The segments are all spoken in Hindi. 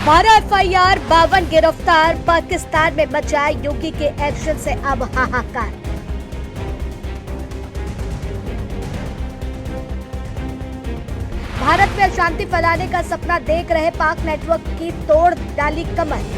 12 एफआईआर 52 गिरफ्तार। पाकिस्तान में मचा योगी के एक्शन से अब हाहाकार। भारत में अशांति फैलाने का सपना देख रहे पाक नेटवर्क की तोड़ डाली कमर।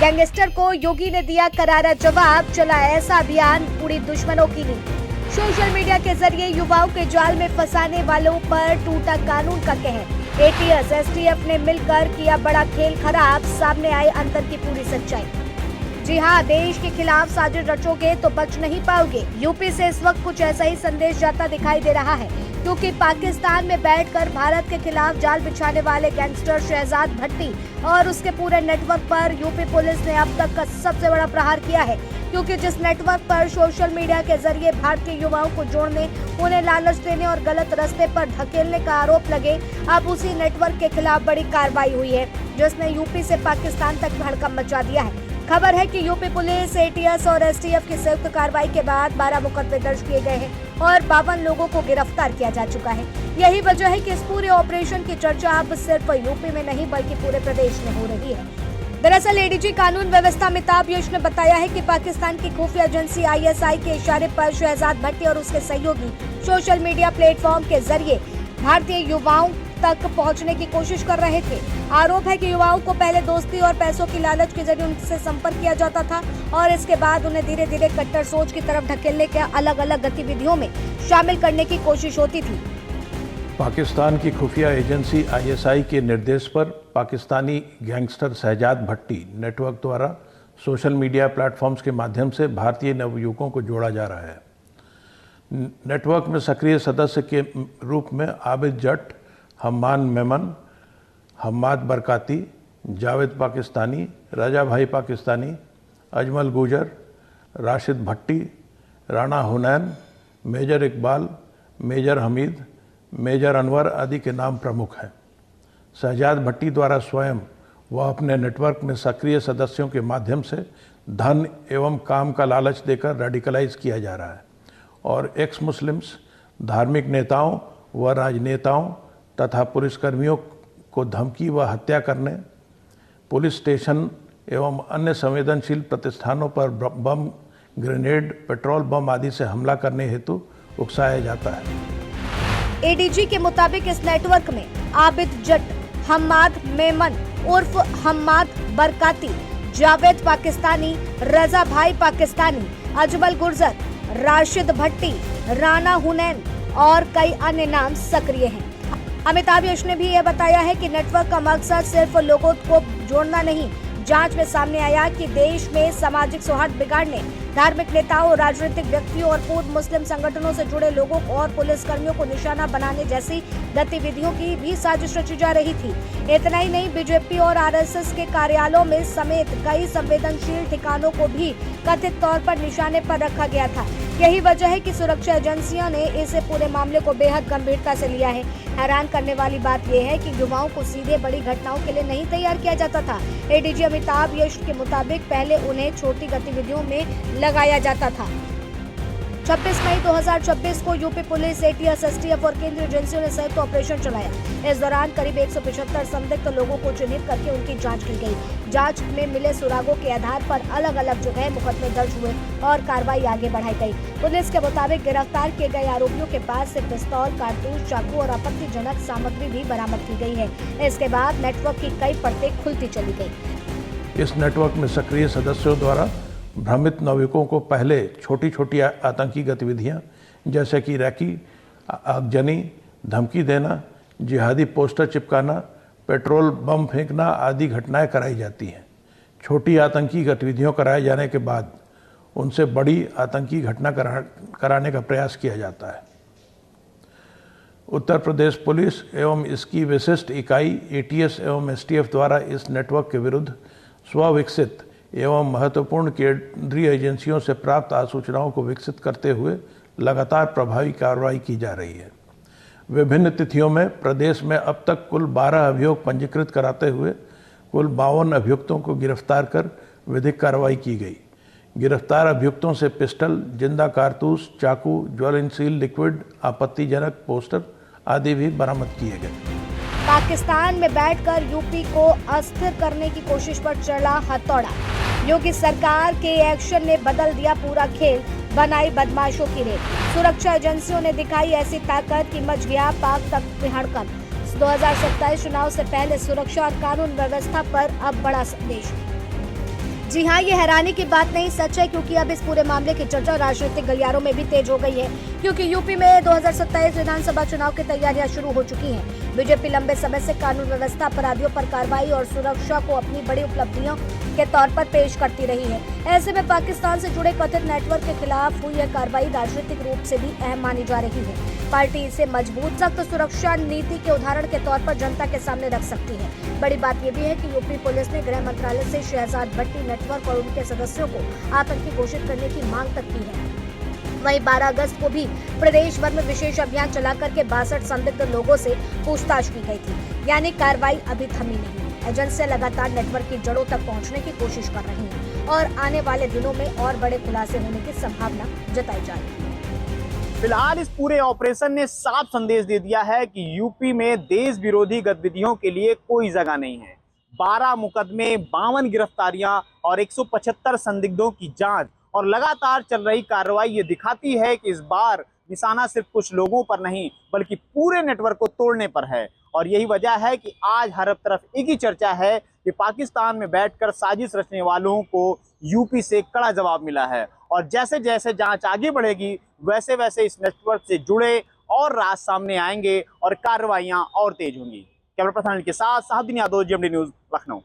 गैंगस्टर को योगी ने दिया करारा जवाब, चला ऐसा अभियान पूरी दुश्मनों की नींद। सोशल मीडिया के जरिए युवाओं के जाल में फंसाने वालों पर टूटा कानून का कहर। एटीएस एसटीएफ ने मिलकर किया बड़ा खेल खराब, सामने आई अंदर की पूरी सच्चाई। जी हां, देश के खिलाफ साजिश रचोगे तो बच नहीं पाओगे। यूपी से इस वक्त कुछ ऐसा ही संदेश जाता दिखाई दे रहा है, क्योंकि पाकिस्तान में बैठकर भारत के खिलाफ जाल बिछाने वाले गैंगस्टर शहजाद भट्टी और उसके पूरे नेटवर्क पर यूपी पुलिस ने अब तक का सबसे बड़ा प्रहार किया है। क्योंकि जिस नेटवर्क पर सोशल मीडिया के जरिए भारतीय युवाओं को जोड़ने, उन्हें लालच देने और गलत रास्ते पर धकेलने का आरोप लगे, अब उसी नेटवर्क के खिलाफ बड़ी कार्रवाई हुई है, जिसने यूपी से पाकिस्तान तक हड़कंप मचा दिया है। खबर है कि यूपी पुलिस, एटीएस और एसटीएफ की संयुक्त कार्रवाई के बाद 12 मुकदमे दर्ज किए गए हैं और 52 लोगों को गिरफ्तार किया जा चुका है। यही वजह है कि इस पूरे ऑपरेशन की चर्चा अब सिर्फ यूपी में नहीं बल्कि पूरे प्रदेश में हो रही है। दरअसल एडीजी कानून व्यवस्था अमिताभ यश ने बताया है कि पाकिस्तान की खुफिया एजेंसी आईएसआई के इशारे पर शहजाद भट्टी और उसके सहयोगी सोशल मीडिया प्लेटफॉर्म के जरिए भारतीय युवाओं तक पहुंचने की कोशिश कर रहे थे। आरोप है कि युवाओं को पहले दोस्ती और पैसों की लालच के जरिए उनसे संपर्क किया जाता था और इसके बाद उन्हें धीरे धीरे कट्टर सोच की तरफ ढकेलने के अलग अलग गतिविधियों में शामिल करने की कोशिश होती थी। पाकिस्तान की खुफिया एजेंसी आईएसआई के निर्देश पर पाकिस्तानी गैंगस्टर शहजाद भट्टी नेटवर्क द्वारा सोशल मीडिया प्लेटफॉर्म्स के माध्यम से भारतीय नवयुवकों को जोड़ा जा रहा है। नेटवर्क में सक्रिय सदस्य के रूप में आबिद जट, हम्मान मेमन, हम्माद बरकाती, जावेद पाकिस्तानी, रजा भाई Pakistani, Ajmal Gujar, Rashid Bhatti, Rana Hunain, major Iqbal, major Hamid, major Anwar आदि के नाम प्रमुख हैं। शहजाद भट्टी द्वारा स्वयं व अपने नेटवर्क में सक्रिय सदस्यों के माध्यम से धन एवं काम का लालच देकर रेडिकलाइज किया जा रहा है और एक्स मुस्लिम्स, धार्मिक नेताओं व राजनेताओं तथा पुलिसकर्मियों को धमकी व हत्या करने, पुलिस स्टेशन एवं अन्य संवेदनशील प्रतिष्ठानों पर बम, ग्रेनेड, पेट्रोल बम आदि से हमला करने हेतु उकसाया जाता है। एडीजी के मुताबिक इस नेटवर्क में आबिद जट, हम्माद मेमन उर्फ हम्माद बरकाती, जावेद पाकिस्तानी, रजा भाई पाकिस्तानी, अजमल गुर्जर, राशिद भट्टी, राणा हुनैन और कई अन्य नाम सक्रिय हैं। अमिताभ यश ने भी यह बताया है कि नेटवर्क का मकसद सिर्फ लोगों को जोड़ना नहीं। जांच में सामने आया कि देश में सामाजिक सौहार्द बिगाड़ने, धार्मिक नेताओं, राजनीतिक व्यक्तियों और पूर्व मुस्लिम संगठनों से जुड़े लोगों और पुलिसकर्मियों को निशाना बनाने जैसी गतिविधियों की भी साजिश रची जा रही थी। इतना ही नहीं, बीजेपी और आरएसएस के कार्यालयों में समेत कई संवेदनशील ठिकानों को भी कथित तौर पर निशाने पर रखा गया था। यही वजह है कि सुरक्षा एजेंसियों ने इस पूरे मामले को बेहद गंभीरता से लिया है। हैरान करने वाली बात यह है कि युवाओं को सीधे बड़ी घटनाओं के लिए नहीं तैयार किया जाता था। एडीजी अमिताभ यश के मुताबिक पहले उन्हें छोटी गतिविधियों में लगाया जाता था। 26 मई 2026 को यूपी पुलिस, एटीएस, एसटीएफ और केंद्रीय एजेंसियों ने संयुक्त ऑपरेशन चलाया। इस दौरान करीब 175 संदिग्ध लोगों को चिन्हित करके उनकी जांच की गई। जांच में मिले सुरागों के आधार पर अलग अलग जगह मुकदमे दर्ज हुए और कार्रवाई आगे बढ़ाई गई। पुलिस के मुताबिक गिरफ्तार किए गए आरोपियों के पास से पिस्तौल, कारतूस, चाकू और आपत्तिजनक सामग्री भी बरामद की गई है। इसके बाद नेटवर्क की कई परतें खुलती चली गई। इस नेटवर्क में सक्रिय सदस्यों द्वारा भ्रमित नवयुवकों को पहले छोटी छोटी आतंकी गतिविधियां जैसे कि रैकी, आगजनी, धमकी देना, जिहादी पोस्टर चिपकाना, पेट्रोल बम फेंकना आदि घटनाएं कराई जाती हैं। छोटी आतंकी गतिविधियों कराए जाने के बाद उनसे बड़ी आतंकी घटना कराने का प्रयास किया जाता है। उत्तर प्रदेश पुलिस एवं इसकी विशिष्ट इकाई एटीएस एवं एसटीएफ द्वारा इस नेटवर्क के विरुद्ध स्वविकसित एवं महत्वपूर्ण केंद्रीय एजेंसियों से प्राप्त सूचनाओं को विकसित करते हुए लगातार प्रभावी कार्रवाई की जा रही है। विभिन्न तिथियों में प्रदेश में अब तक कुल 12 अभियोग पंजीकृत कराते हुए कुल 52 अभियुक्तों को गिरफ्तार कर विधिक कार्रवाई की गई। गिरफ्तार अभियुक्तों से पिस्टल, जिंदा कारतूस, चाकू, ज्वलनशील लिक्विड, आपत्तिजनक पोस्टर आदि भी बरामद किए गए। पाकिस्तान में बैठकर यूपी को अस्थिर करने की कोशिश पर चला हथौड़ा। योगी सरकार के एक्शन ने बदल दिया पूरा खेल, बनाई बदमाशों की रेल। सुरक्षा एजेंसियों ने दिखाई ऐसी ताकत कि मच गया पाक तक में हड़कंप। 2027 चुनाव से पहले सुरक्षा और कानून व्यवस्था पर अब बड़ा संदेश। जी हाँ, ये हैरानी की बात नहीं, सच है, क्योंकि अब इस पूरे मामले की चर्चा राजनीतिक गलियारों में भी तेज हो गई है, क्योंकि यूपी में 2027 विधानसभा चुनाव की तैयारियां शुरू हो चुकी हैं। बीजेपी लंबे समय से कानून व्यवस्था अपराधियों पर कार्रवाई और सुरक्षा को अपनी बड़ी उपलब्धियों के तौर पर पेश करती रही है। ऐसे में पाकिस्तान से जुड़े कथित नेटवर्क के खिलाफ हुई यह कार्रवाई राजनीतिक रूप से भी अहम मानी जा रही है। पार्टी इसे मजबूत सख्त सुरक्षा नीति के उदाहरण के तौर पर जनता के सामने रख सकती है। बड़ी बात यह भी है कि यूपी पुलिस ने गृह मंत्रालय से शहजाद भट्टी नेटवर्क और उनके सदस्यों को आतंकी घोषित करने की मांग तक की है। वहीं 12 अगस्त को भी प्रदेश भर में विशेष अभियान चलाकर के 62 संदिग्ध लोगों से पूछताछ की गई थी, यानी कार्रवाई अभी थमी नहीं। एजेंसियां लगातार नेटवर्क की जड़ों तक पहुंचने की कोशिश कर रही हैं और आने वाले दिनों में और बड़े खुलासे होने की संभावना जताई जा रही है। फिलहाल इस पूरे ऑपरेशन ने साफ संदेश दे दिया है कि यूपी में देश विरोधी गतिविधियों के लिए कोई जगह नहीं है। 12 मुकदमे, 52 गिरफ्तारियां और 175 संदिग्धों की जांच और लगातार चल रही कार्रवाई ये दिखाती है कि इस बार निशाना सिर्फ कुछ लोगों पर नहीं बल्कि पूरे नेटवर्क को तोड़ने पर है। और यही वजह है कि आज हर तरफ एक ही चर्चा है कि पाकिस्तान में बैठकर साजिश रचने वालों को यूपी से कड़ा जवाब मिला है। और जैसे जैसे जांच आगे बढ़ेगी वैसे वैसे इस नेटवर्क से जुड़े और राज सामने आएंगे और कार्रवाइयां और तेज होंगी। कैमरा पर्सन के साथ साहब यादव, GMD न्यूज, लखनऊ।